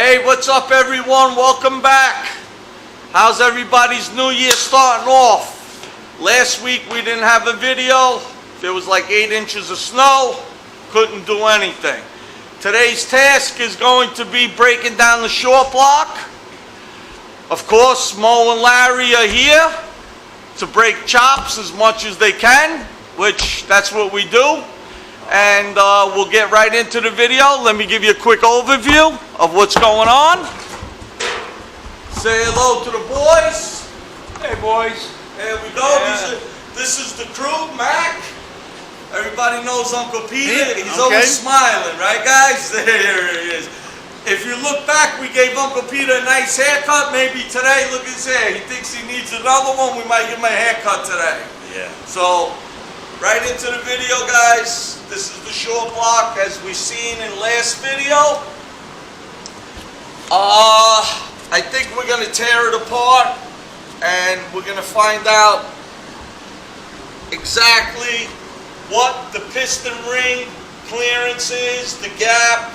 Hey, what's up everyone? Welcome back. How's everybody's new year starting off? Last week we didn't have a video. There was like 8 inches of snow. Couldn't do anything. Today's task is going to be breaking down the short block. Of course, Mo and Larry are here to break chops as much as they can, which that's what we do. And we'll get right into the video. Let me give you a quick overview of what's going on. Say hello to the boys. Hey boys. There we go. This is the crew, Mac. Everybody knows Uncle Peter. He's always smiling, right guys? There he is. If you look back, we gave Uncle Peter a nice haircut. Maybe today, look at his hair. He thinks he needs another one. We might give him a haircut today. Yeah. So, right into the video, guys. This is the short block as we've seen in last video. I think we're going to tear it apart and we're going to find out exactly what the piston ring clearance is, the gap.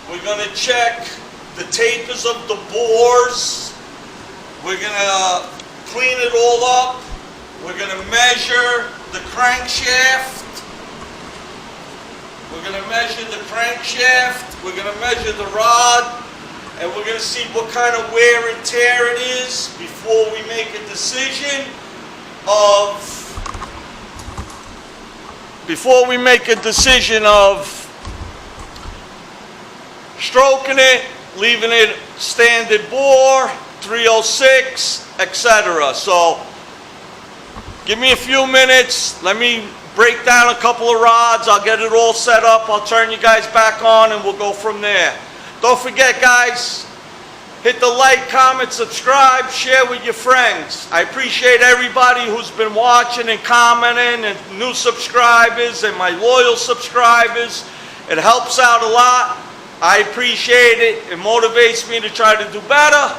We're going to check the tapers of the bores. We're going to clean it all up. We're going to measure the crankshaft. We're going to measure the crankshaft. We're going to measure the rod. And we're going to see what kind of wear and tear it is before we make a decision of stroking it, leaving it standard bore, 306, etc. So give me a few minutes. Let me break down a couple of rods. I'll get it all set up. I'll turn you guys back on and we'll go from there. Don't forget, guys, hit the like, comment, subscribe, share with your friends. I appreciate everybody who's been watching and commenting, and new subscribers and my loyal subscribers. It helps out a lot. I appreciate it. It motivates me to try to do better.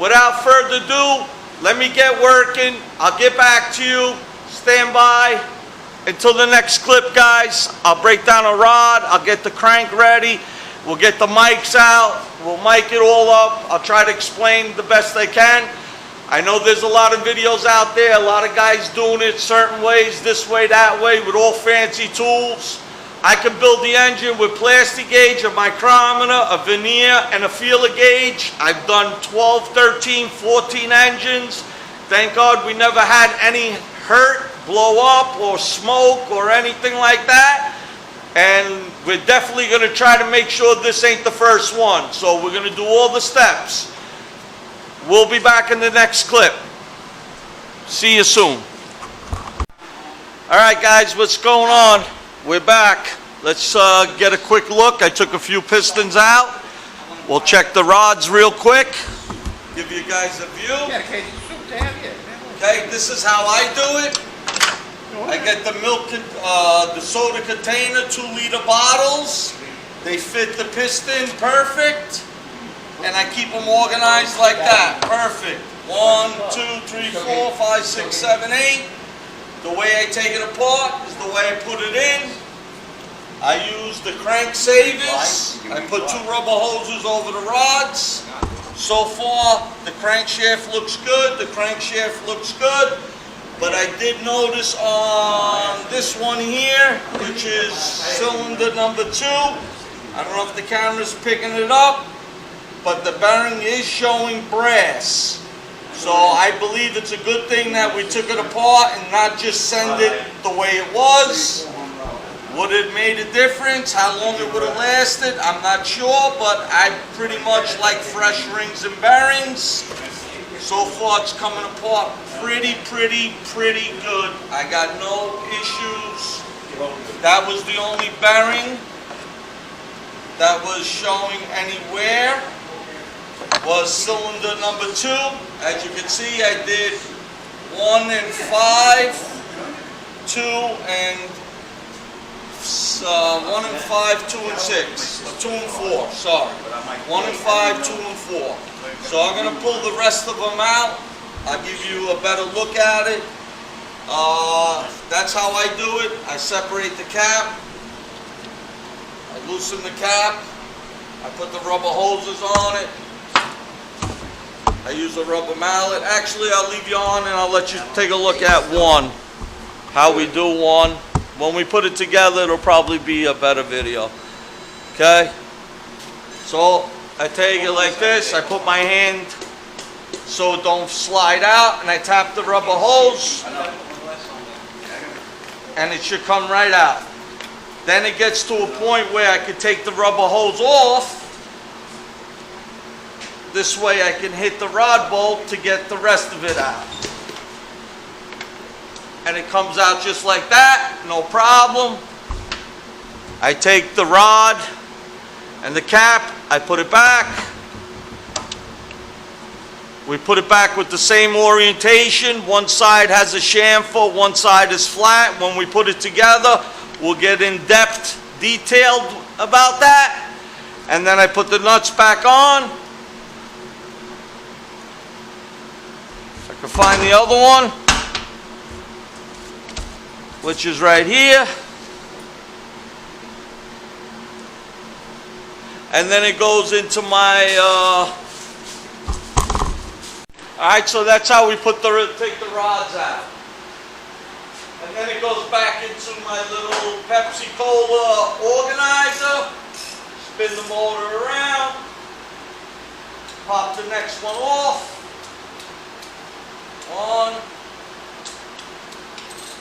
Without further ado, let me get working. I'll get back to you. Stand by. Until the next clip, guys, I'll break down a rod. I'll get the crank ready. We'll get the mics out. We'll mic it all up. I'll try to explain the best I can. I know there's a lot of videos out there. A lot of guys doing it certain ways, this way, that way, with all fancy tools. I can build the engine with plastic gauge, a micrometer, a vernier, and a feeler gauge. I've done 12, 13, 14 engines. Thank God we never had any hurt, blow up, or smoke, or anything like that. And we're definitely going to try to make sure this ain't the first one. So we're going to do all the steps. We'll be back in the next clip. See you soon. Alright guys, what's going on? We're back. Let's get a quick look. I took a few pistons out. We'll check the rods real quick. Give you guys a view. Okay, this is how I do it. I get the milk, the soda container, 2-liter bottles. They fit the piston perfect. And I keep them organized like that. Perfect. 1, 2, 3, 4, 5, 6, 7, 8. The way I take it apart is the way I put it in. I use the crank savers. I put 2 rubber hoses over the rods. So far, the crankshaft looks good. The crankshaft looks good. But I did notice on this one here, which is cylinder number 2, I don't know if the camera's picking it up, but the bearing is showing brass. So I believe it's a good thing that we took it apart and not just send it the way it was. Would it have made a difference? How long it would have lasted? I'm not sure, but I pretty much like fresh rings and bearings. So far it's coming apart pretty good. I got no issues. That was the only bearing that was showing anywhere. Was cylinder number 2. As you can see, I did 1 and 5, 2 and 1 and 5, 2 and 6, 2 and 4, sorry. 1 and 5, 2 and 4. So I'm going to pull the rest of them out. I'll give you a better look at it. That's how I do it. I separate the cap. I loosen the cap. I put the rubber hoses on it. I use a rubber mallet. Actually, I'll leave you on and I'll let you take a look at one. How we do one. When we put it together, it'll probably be a better video. Okay? So, I take it like this. I put my hand so it don't slide out, and I tap the rubber hose, and it should come right out. Then it gets to a point where I could take the rubber hose off. This way I can hit the rod bolt to get the rest of it out. And it comes out just like that, no problem. I take the rod and the cap, I put it back. We put it back with the same orientation. One side has a chamfer, one side is flat. When we put it together, we'll get in depth detailed about that. And then I put the nuts back on. If I can find the other one, which is right here. And then it goes into my alright, so that's how we take the rods out. And then it goes back into my little Pepsi Cola organizer. Spin the motor around. Pop the next one off. 1,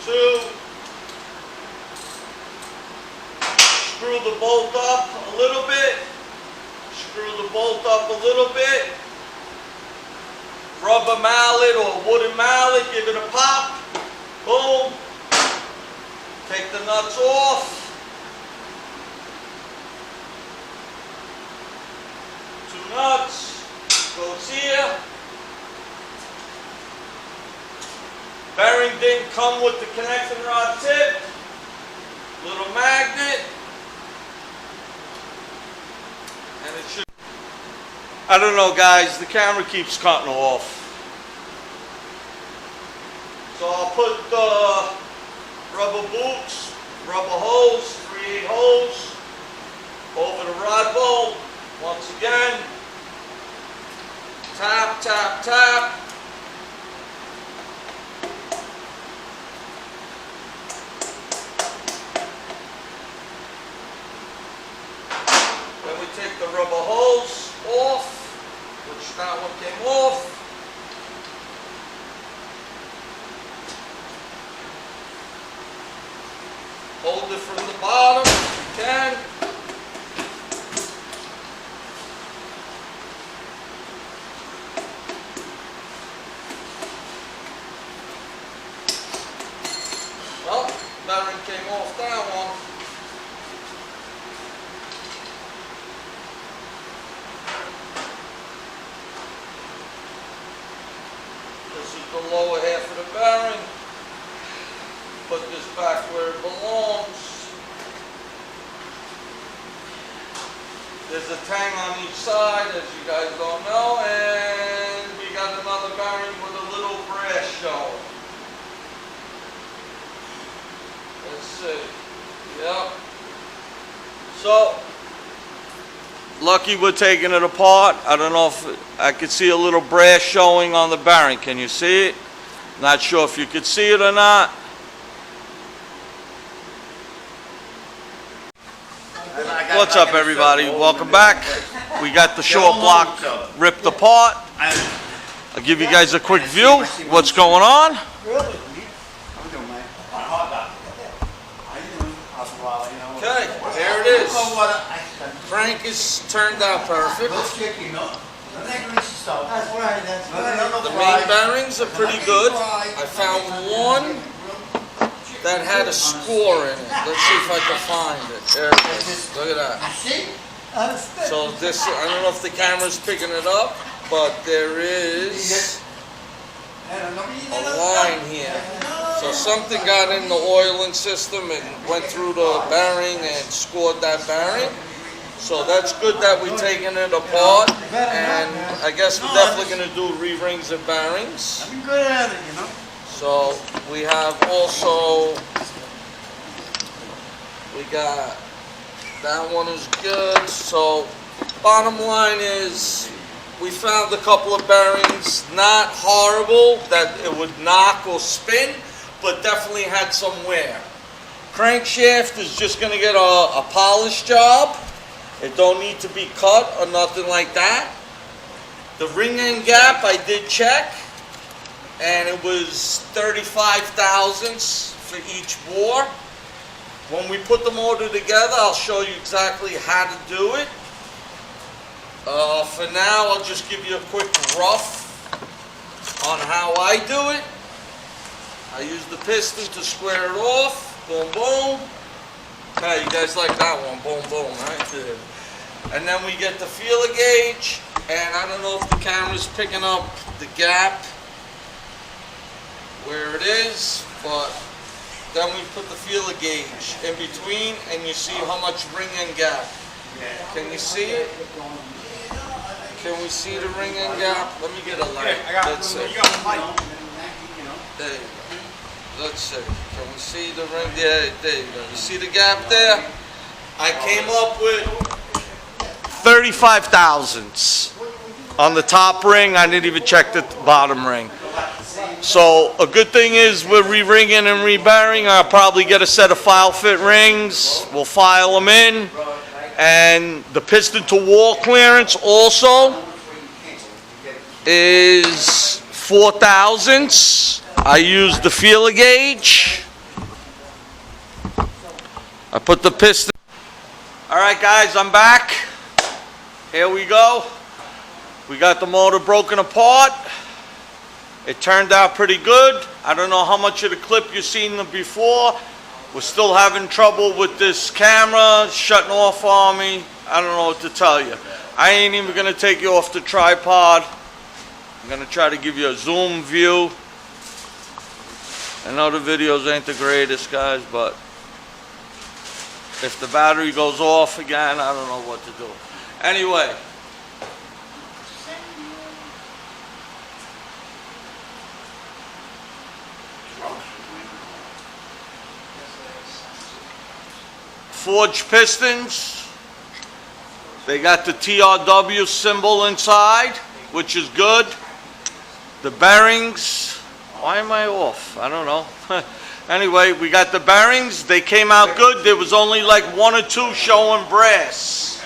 2. Screw the bolt up a little bit. Screw the bolt up a little bit. Rubber mallet or wooden mallet, give it a pop. Boom. Take the nuts off. Two nuts. Goes here. Bearing didn't come with the connecting rod tip. Little magnet. And it should. I don't know, guys, the camera keeps cutting off. So I'll put the rubber boots, rubber hose, 3/8 hose, over the rod bolt. Once again, tap, tap, tap. Then we take the rubber hose off, which that one came off. Hold it from the bottom if you can. Well, bearing came off that one. This is the lower half of the bearing. Put this back where it belongs. There's a tang on each side, as you guys don't know, and we got another bearing with a little brass showing. Let's see. Yep. So, lucky we're taking it apart. I don't know if I could see a little brass showing on the bearing. Can you see it? Not sure if you could see it or not. What's up, everybody? Welcome back. We got the short block ripped apart. I'll give you guys a quick view. What's going on? Okay, there it is. Crank is turned out perfect. The main bearings are pretty good. I found one that had a score in it. Let's see if I can find it. There it is. Look at that. So this, I don't know if the camera's picking it up, but there is a line here. So something got in the oiling system and went through the bearing and scored that bearing. So that's good that we're taking it apart, and I guess we're definitely going to do re-rings and bearings. I'm good at it, you know. So we have also, we got, that one is good. So Bottom line is, we found a couple of bearings, not horrible, that it would knock or spin, but definitely had some wear. Crankshaft is just going to get a polish job. It don't need to be cut or nothing like that. The ring end gap I did check, and it was 35 thousandths for each bore. When we put the motor together, I'll show you exactly how to do it. For now, I'll just give you a quick rough on how I do it. I use the piston to square it off. Boom, boom. Hey, you guys like that one? Boom, boom, right? And then we get the feeler gauge, and I don't know if the camera's picking up the gap where it is, but then we put the feeler gauge in between, and you see how much ring end gap. Can you see it? Can we see the ring end gap? Let me get a light. Let's see. There you go. Let's see. Can we see the ring? Yeah, there you go. You see the gap there? I came up with 35 thousandths on the top ring. I didn't even check the bottom ring. So a good thing is we're re-ringing and re-bearing. I'll probably get a set of file fit rings. We'll file them in. And the piston to wall clearance also is 4 thousandths. I use the feeler gauge. I put the piston. All right, guys, I'm back. Here we go. We got the motor broken apart. It turned out pretty good. I don't know how much of the clip you've seen before. We're still having trouble with this camera shutting off on me. I don't know what to tell you. I ain't even gonna take you off the tripod. I'm gonna try to give you a zoom view. I know the videos ain't the greatest, guys, but if the battery goes off again, I don't know what to do. Anyway. Forged pistons. They got the TRW symbol inside, which is good. The bearings, why am I off? I don't know. Anyway, we got the bearings. They came out good. There was only like 1 or 2 showing brass.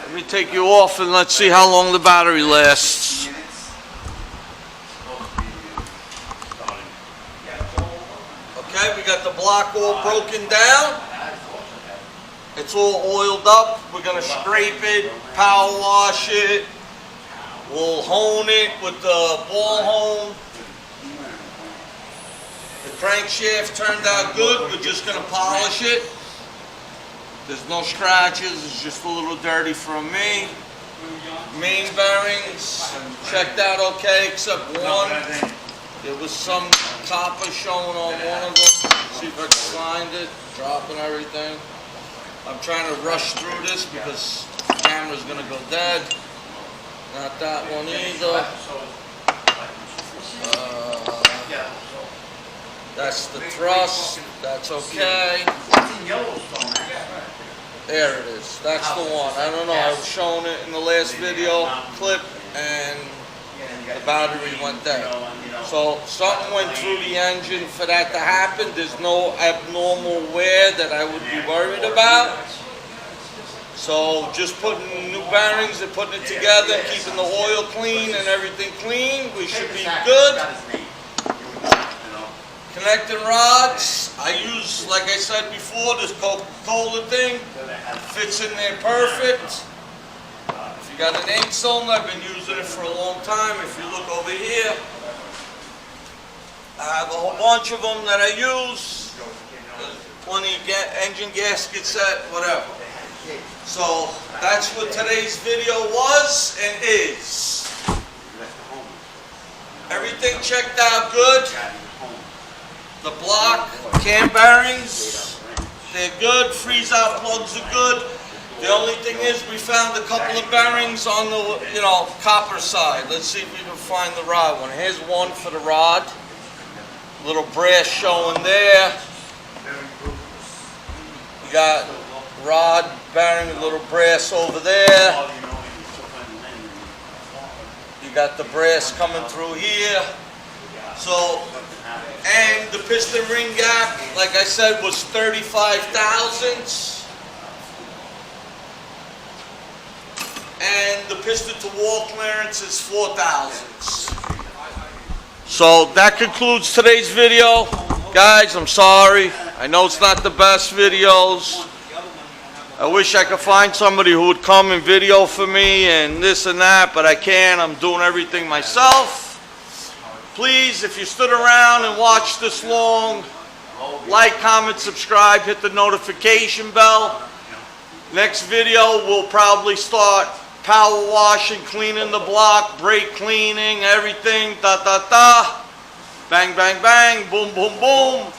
Let me take you off and let's see how long the battery lasts. Okay, we got the block all broken down. It's all oiled up. We're going to scrape it, power wash it. We'll hone it with the ball hone. The crankshaft turned out good. We're just going to polish it. There's no scratches. It's just a little dirty from me. Main bearings checked out okay, except one. There was some copper showing on one of them. See if I can find it. Dropping everything. I'm trying to rush through this because the camera's going to go dead. Not that one either. That's the truss. That's okay. There it is. That's the one. I don't know. I was showing it in the last video clip and the battery went dead. So something went through the engine for that to happen. There's no abnormal wear that I would be worried about. So just putting new bearings and putting it together, keeping the oil clean and everything clean, we should be good. Connecting rods, I use, like I said before, this Coca-Cola thing. Fits in there perfect. If you got an 8 cylinder, I've been using it for a long time. If you look over here, I have a whole bunch of them that I use. Plenty of engine gasket set, whatever. So that's what today's video was and is. Everything checked out good. The block cam bearings, they're good. Freeze out plugs are good. The only thing is we found a couple of bearings on the copper side. Let's see if we can find the rod one. Here's one for the rod. Little brass showing there. You got rod bearing, a little brass over there. You got the brass coming through here. So, and the piston ring gap, like I said, was 35 thousandths. And the piston to wall clearance is 4 thousandths. So that concludes today's video. Guys, I'm sorry. I know it's not the best videos. I wish I could find somebody who would come and video for me and this and that, but I can't. I'm doing everything myself. Please, if you stood around and watched this long, like, comment, subscribe, hit the notification bell. Next video, we'll probably start power washing, cleaning the block, brake cleaning, everything, bang, bang, bang, boom, boom, boom,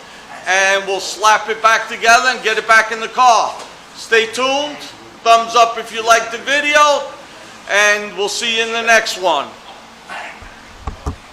and we'll slap it back together and get it back in the car. Stay tuned, thumbs up if you like the video, and we'll see you in the next one.